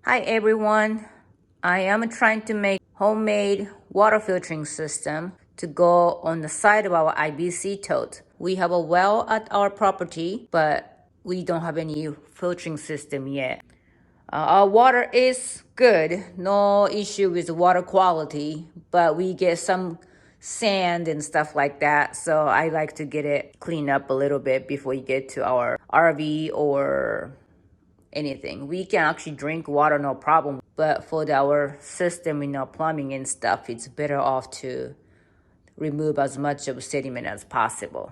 Hi everyone, I am trying to make homemade water filtering system to go on the side of our IBC tote. We have a well at our property, but we don't have any filtering system yet. Our water is good, no issue with the water quality, but we get some sand and stuff like that. So I like to get it cleaned up a little bit before we get to our RV or anything. We can actually drink water, no problem. But for our system, plumbing and stuff, it's better off to remove as much of sediment as possible.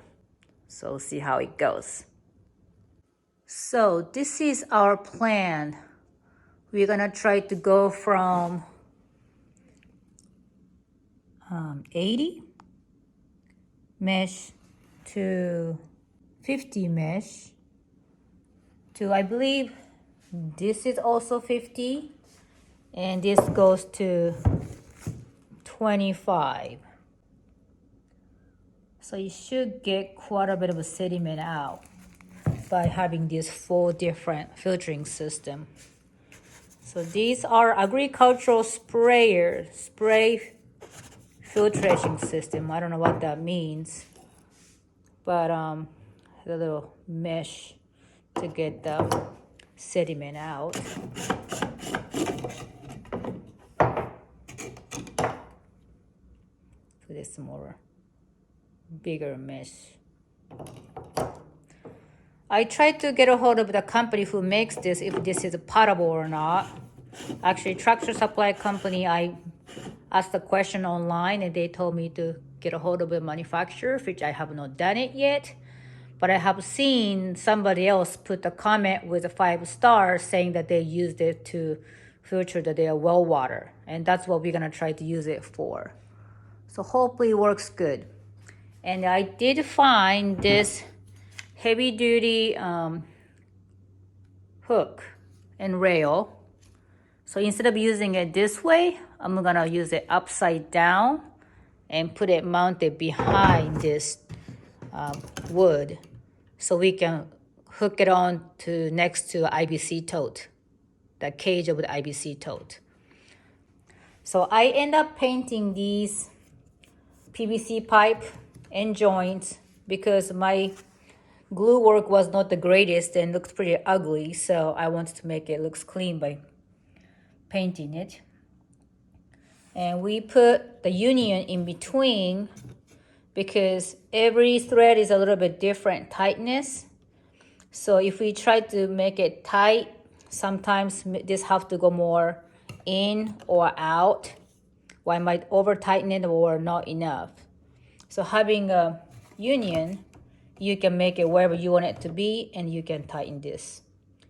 So see how it goes. So this is our plan. We're gonna try to go from 80 mesh to 50 mesh to, I believe this is also 50, and this goes to 25. So you should get quite a bit of a sediment out by having these 4 different filtering systems. So these are agricultural spray filtration system. I don't know what that means, but the little mesh to get the sediment out. So this more bigger mesh. I tried to get a hold of the company who makes this, if this is potable or not. Actually, Tractor Supply Company, I asked the question online and they told me to get a hold of a manufacturer, which I have not done it yet. But I have seen somebody else put a comment with a 5 stars saying that they used it to filter their well water. And that's what we're gonna try to use it for. So hopefully it works good. And I did find this heavy duty hook and rail. So instead of using it this way, I'm gonna use it upside down and put it mounted behind this wood, so we can hook it on to next to the IBC tote, the cage of the IBC tote. So I end up painting these PVC pipe and joints because my glue work was not the greatest and looked pretty ugly, so I wanted to make it look clean by painting it. And we put the union in between because every thread is a little bit different tightness. So if we try to make it tight, sometimes this have to go more in or out, or I might over tighten it or not enough. So having a union, you can make it wherever you want it to be and you can tighten this.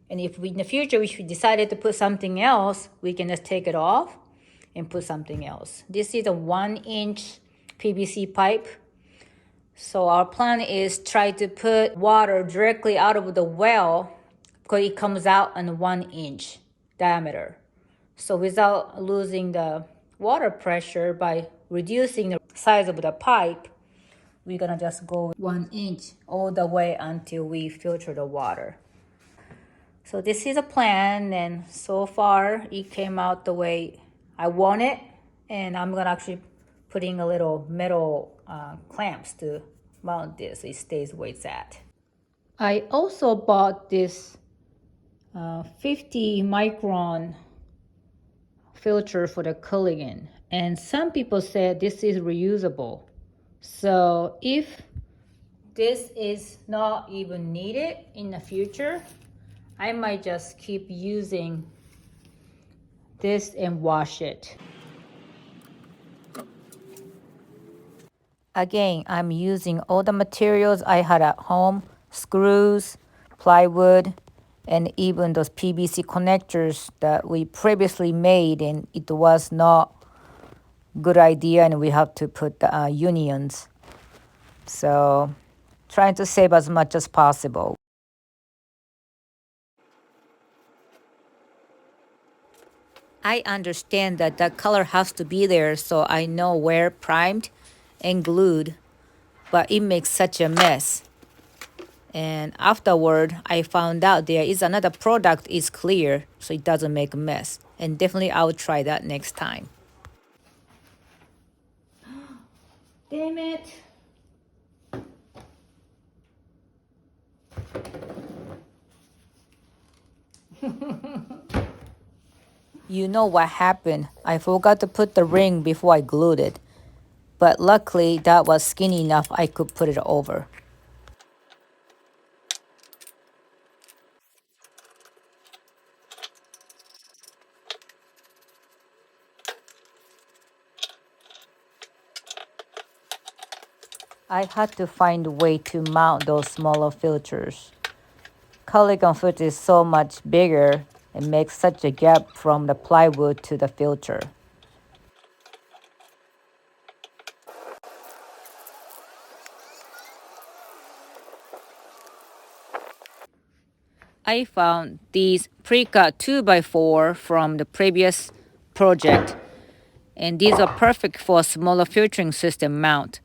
And if we, in the future, if we decided to put something else, we can just take it off and put something else. This is a 1-inch PVC pipe. So our plan is try to put water directly out of the well because it comes out in 1-inch diameter. So without losing the water pressure by reducing the size of the pipe, we're gonna just go 1 inch all the way until we filter the water. So this is a plan, and so far it came out the way I want it. And I'm gonna actually putting a little metal clamps to mount this so it stays where it's at. I also bought this 50 micron filter for the Culligan, and some people said this is reusable. So if this is not even needed in the future, I might just keep using this and wash it. Again, I'm using all the materials I had at home, screws, plywood, and even those PVC connectors that we previously made, and it was not good idea and we have to put the unions. So trying to save as much as possible. I understand that the color has to be there so I know where primed and glued, but it makes such a mess. And afterward, I found out there is another product is clear, so it doesn't make a mess. And definitely I will try that next time. Damn it. You know what happened. I forgot to put the ring before I glued it. But luckily that was skinny enough I could put it over. I had to find a way to mount those smaller filters. Calico foot is so much bigger and makes such a gap from the plywood to the filter. I found these pre-cut 2x4 from the previous project, and these are perfect for a smaller filtering system mount.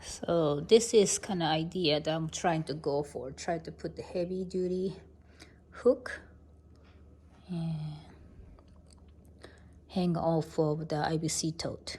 So this is kind of idea that I'm trying to go for. Try to put the heavy duty hook and hang off of the IBC tote.